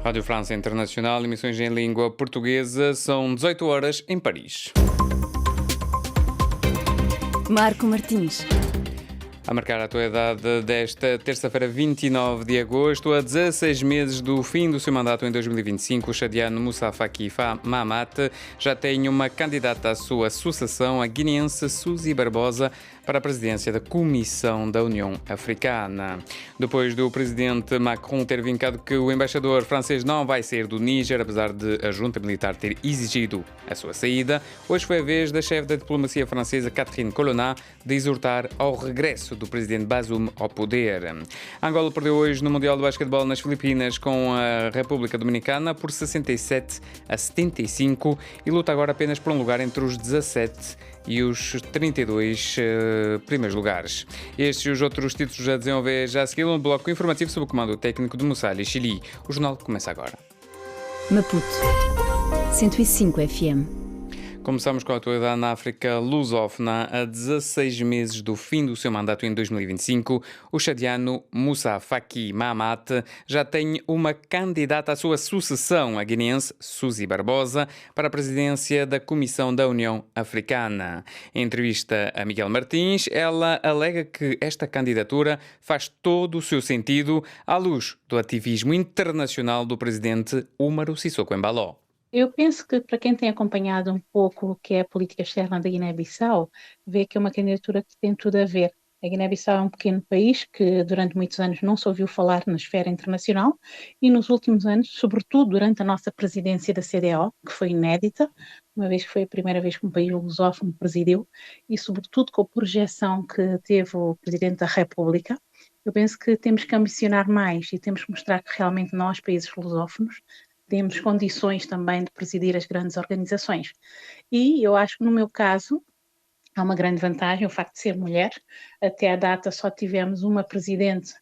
Rádio França Internacional, emissões em língua portuguesa, são 18 horas em Paris. Marco Martins. A marcar a atualidade desta terça-feira, 29 de agosto, a 16 meses do fim do seu mandato em 2025, o chadiano Moussa Faki Mahamat já tem uma candidata à sua sucessão, a guineense Suzy Barbosa, para a presidência da Comissão da União Africana. Depois do presidente Macron ter vincado que o embaixador francês não vai sair do Níger, apesar de a junta militar ter exigido a sua saída, hoje foi a vez da chefe da diplomacia francesa, Catherine Colonna, de exortar ao regresso do presidente Bazoum ao poder. Angola perdeu hoje no Mundial de Basquetebol nas Filipinas com a República Dominicana por 67-75 e luta agora apenas por um lugar entre os 17 e os 32 primeiros lugares. Estes e os outros títulos a desenvolver já a seguir um bloco informativo sob o comando técnico de Moussali Chili. O jornal começa agora. Maputo 105 FM. Começamos com a atualidade na África lusófona. A 16 meses do fim do seu mandato em 2025, o chadiano Moussa Faki Mahamat já tem uma candidata à sua sucessão, a guineense Suzy Barbosa, para a presidência da Comissão da União Africana. Em entrevista a Miguel Martins, ela alega que esta candidatura faz todo o seu sentido à luz do ativismo internacional do presidente Umaru Sissoko Embaló. Eu penso que, para quem tem acompanhado um pouco o que é a política externa da Guiné-Bissau, vê que é uma candidatura que tem tudo a ver. A Guiné-Bissau é um pequeno país que durante muitos anos não se ouviu falar na esfera internacional e nos últimos anos, sobretudo durante a nossa presidência da CEDEAO, que foi inédita, uma vez que foi a primeira vez que um país lusófono presidiu, e sobretudo com a projeção que teve o Presidente da República, eu penso que temos que ambicionar mais e temos que mostrar que realmente nós, países lusófonos, temos condições também de presidir as grandes organizações. E eu acho que no meu caso há uma grande vantagem, o facto de ser mulher. Até à data só tivemos uma presidente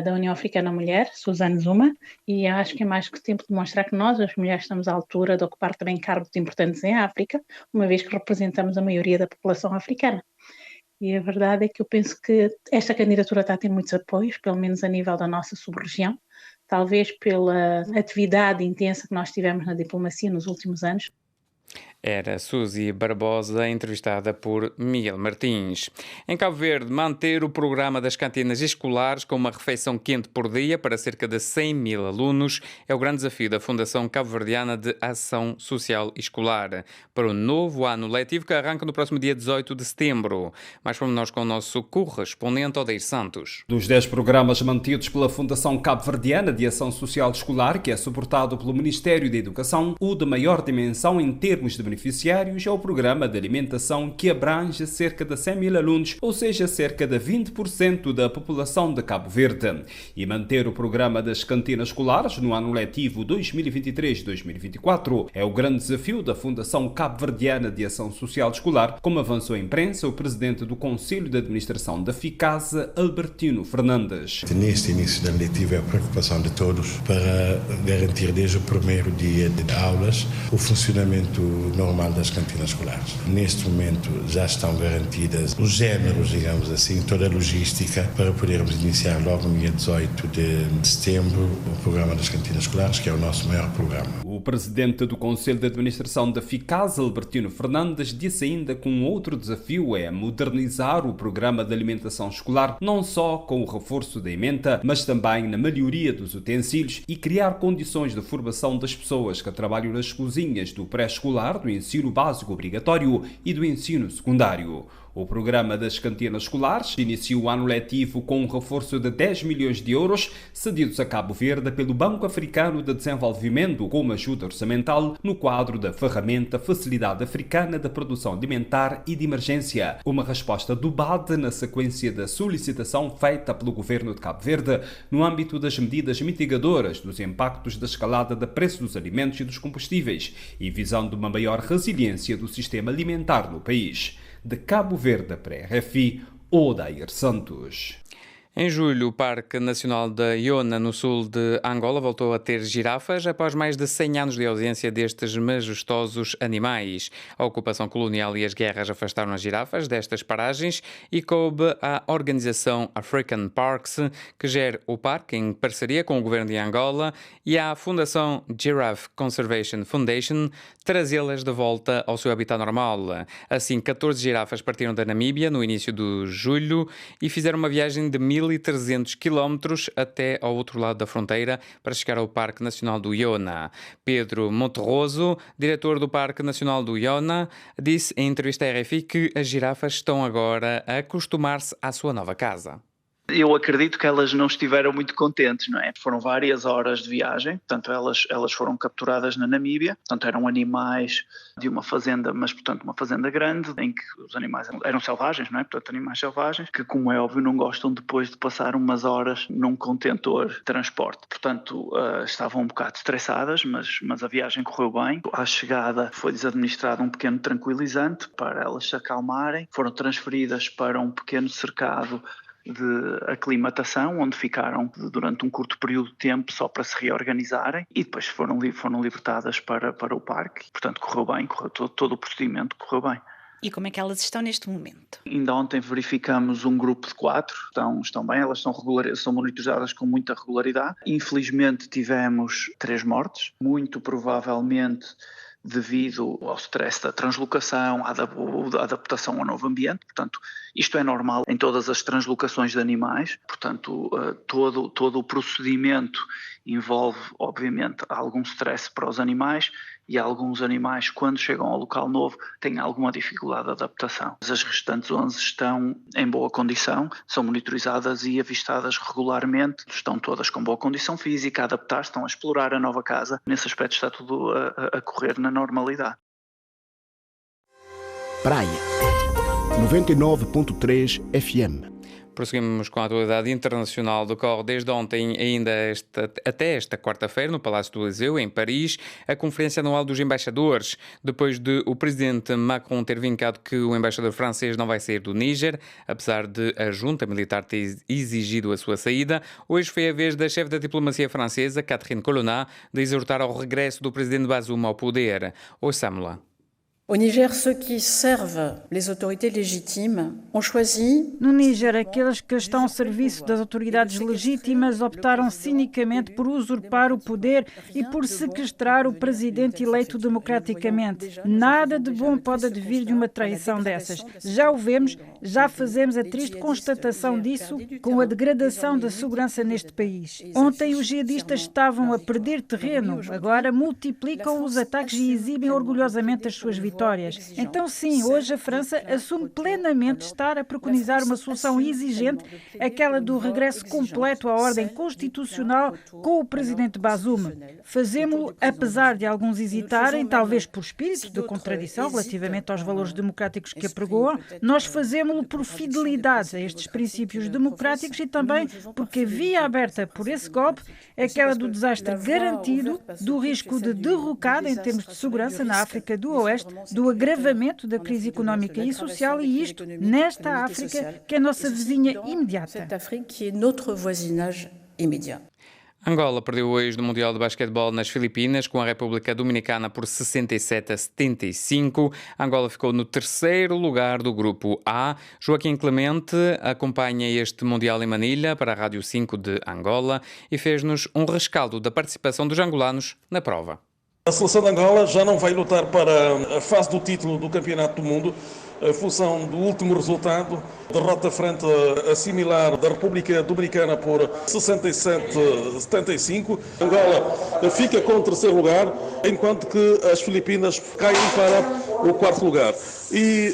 da União Africana mulher, Suzane Zuma, e acho que é mais que tempo de mostrar que nós, as mulheres, estamos à altura de ocupar também cargos importantes em África, uma vez que representamos a maioria da população africana. E a verdade é que eu penso que esta candidatura está a ter muitos apoios, pelo menos a nível da nossa sub-região, talvez pela atividade intensa que nós tivemos na diplomacia nos últimos anos. Era Suzy Barbosa, entrevistada por Miguel Martins. Em Cabo Verde, manter o programa das cantinas escolares com uma refeição quente por dia para cerca de 100 mil alunos é o grande desafio da Fundação Cabo-Verdiana de Ação Social Escolar para o novo ano letivo que arranca no próximo dia 18 de setembro. Mais pormenores com o nosso correspondente Odeir Santos. Dos 10 programas mantidos pela Fundação Cabo-Verdiana de Ação Social Escolar, que é suportado pelo Ministério da Educação, o de maior dimensão em termos de beneficiários é o programa de alimentação que abrange cerca de 100 mil alunos, ou seja, cerca de 20% da população de Cabo Verde. E manter o programa das cantinas escolares no ano letivo 2023-2024 é o grande desafio da Fundação Cabo-Verdiana de Ação Social Escolar, como avançou à imprensa o presidente do Conselho de Administração da FICASE, Albertino Fernandes. Neste início da letivo é a preocupação de todos para garantir desde o primeiro dia de aulas o funcionamento normal das cantinas escolares. Neste momento já estão garantidas os géneros, digamos assim, toda a logística para podermos iniciar logo no dia 18 de setembro o programa das cantinas escolares, que é o nosso maior programa. O presidente do Conselho de Administração da FICASE, Albertino Fernandes, disse ainda que um outro desafio é modernizar o programa de alimentação escolar, não só com o reforço da ementa, mas também na melhoria dos utensílios e criar condições de formação das pessoas que trabalham nas cozinhas do pré-escolar, do ensino básico obrigatório e do ensino secundário. O programa das cantinas escolares iniciou o ano letivo com um reforço de 10 milhões de euros cedidos a Cabo Verde pelo Banco Africano de Desenvolvimento como ajuda orçamental no quadro da ferramenta Facilidade Africana de Produção Alimentar e de Emergência, uma resposta do BAD na sequência da solicitação feita pelo governo de Cabo Verde no âmbito das medidas mitigadoras dos impactos da escalada de preço dos alimentos e dos combustíveis e visando uma maior resiliência do sistema alimentar no país. De Cabo Verde para a RFI, Odair Santos. Em julho, o Parque Nacional da Iona, no sul de Angola, voltou a ter girafas após mais de 100 anos de ausência destes majestosos animais. A ocupação colonial e as guerras afastaram as girafas destas paragens e coube à organização African Parks, que gera o parque em parceria com o governo de Angola, e à Fundação Giraffe Conservation Foundation, trazê-las de volta ao seu habitat normal. Assim, 14 girafas partiram da Namíbia no início de julho e fizeram uma viagem de 1.300 quilómetros até ao outro lado da fronteira para chegar ao Parque Nacional do Iona. Pedro Monterroso, diretor do Parque Nacional do Iona, disse em entrevista à RFI que as girafas estão agora a acostumar-se à sua nova casa. Eu acredito que elas não estiveram muito contentes, não é? Foram várias horas de viagem, portanto elas foram capturadas na Namíbia, portanto eram animais de uma fazenda, mas portanto uma fazenda grande, em que os animais eram selvagens, não é? Portanto animais selvagens, que como é óbvio não gostam depois de passar umas horas num contentor de transporte. Portanto estavam um bocado estressadas, mas a viagem correu bem. À chegada foi-lhes administrado um pequeno tranquilizante para elas se acalmarem, foram transferidas para um pequeno cercado de aclimatação, onde ficaram durante um curto período de tempo só para se reorganizarem e depois foram libertadas para o parque. Portanto, correu bem, todo o procedimento correu bem. E como é que elas estão neste momento? Ainda ontem verificamos um grupo de 4, estão bem, elas são monitorizadas com muita regularidade. Infelizmente tivemos 3 mortes, muito provavelmente devido ao stress da translocação, à adaptação ao novo ambiente. Portanto, isto é normal em todas as translocações de animais. Portanto, todo o procedimento envolve, obviamente, algum stress para os animais e alguns animais, quando chegam ao local novo, têm alguma dificuldade de adaptação. As restantes 11 estão em boa condição, são monitorizadas e avistadas regularmente, estão todas com boa condição física, a adaptar, estão a explorar a nova casa. Nesse aspecto está tudo a correr na normalidade. Praia 99.3 FM. Prosseguimos com a atualidade internacional. Decorre desde ontem até esta quarta-feira, no Palácio do Eliseu, em Paris, a Conferência Anual dos Embaixadores. Depois de o presidente Macron ter vincado que o embaixador francês não vai sair do Níger, apesar de a junta militar ter exigido a sua saída, hoje foi a vez da chefe da diplomacia francesa, Catherine Colonna, de exortar ao regresso do presidente Bazoum ao poder. Ouçamo-la. Au Niger, ceux qui servent les autorités légitimes ont choisi... No Níger, aqueles que estão ao serviço das autoridades legítimas optaram cinicamente por usurpar o poder e por sequestrar o presidente eleito democraticamente. Nada de bom pode advir de uma traição dessas. Já o vemos, já fazemos a triste constatação disso com a degradação da segurança neste país. Ontem os jihadistas estavam a perder terreno, agora multiplicam os ataques e exibem orgulhosamente as suas vitórias. Então sim, hoje a França assume plenamente estar a preconizar uma solução exigente, aquela do regresso completo à ordem constitucional com o presidente Bazoum. Fazemo-lo apesar de alguns hesitarem, talvez por espírito de contradição relativamente aos valores democráticos que apregoam. Nós fazemo-lo por fidelidade a estes princípios democráticos e também porque a via aberta por esse golpe é aquela do desastre garantido, do risco de derrocada em termos de segurança na África do Oeste, do agravamento da crise económica e social, e isto nesta África que é a nossa vizinha imediata. Angola perdeu hoje no Mundial de Basquetebol nas Filipinas com a República Dominicana por 67-75. Angola ficou no 3º lugar do Grupo A. Joaquim Clemente acompanha este Mundial em Manilha para a Rádio 5 de Angola e fez-nos um rescaldo da participação dos angolanos na prova. A seleção de Angola já não vai lutar para a fase do título do Campeonato do Mundo, em função do último resultado, derrota frente a similar da República Dominicana por 67-75. Angola fica com o 3º lugar, enquanto que as Filipinas caem para o 4º lugar. E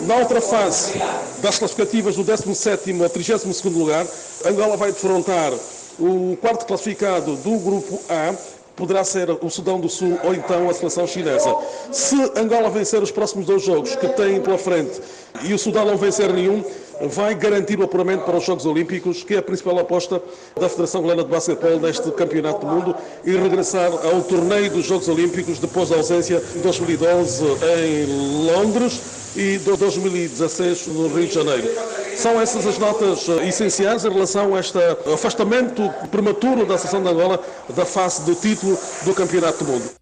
na outra fase das classificativas do 17º ao 32º lugar, Angola vai defrontar o 4º classificado do Grupo A, poderá ser o Sudão do Sul ou então a seleção chinesa. Se Angola vencer os próximos 2 jogos que tem pela frente e o Sudão não vencer nenhum, vai garantir o apuramento para os Jogos Olímpicos, que é a principal aposta da Federação Angolana de Basquetebol neste Campeonato do Mundo, e regressar ao torneio dos Jogos Olímpicos depois da ausência de 2012 em Londres e de 2016 no Rio de Janeiro. São essas as notas essenciais em relação a este afastamento prematuro da seleção de Angola da fase do título do Campeonato do Mundo.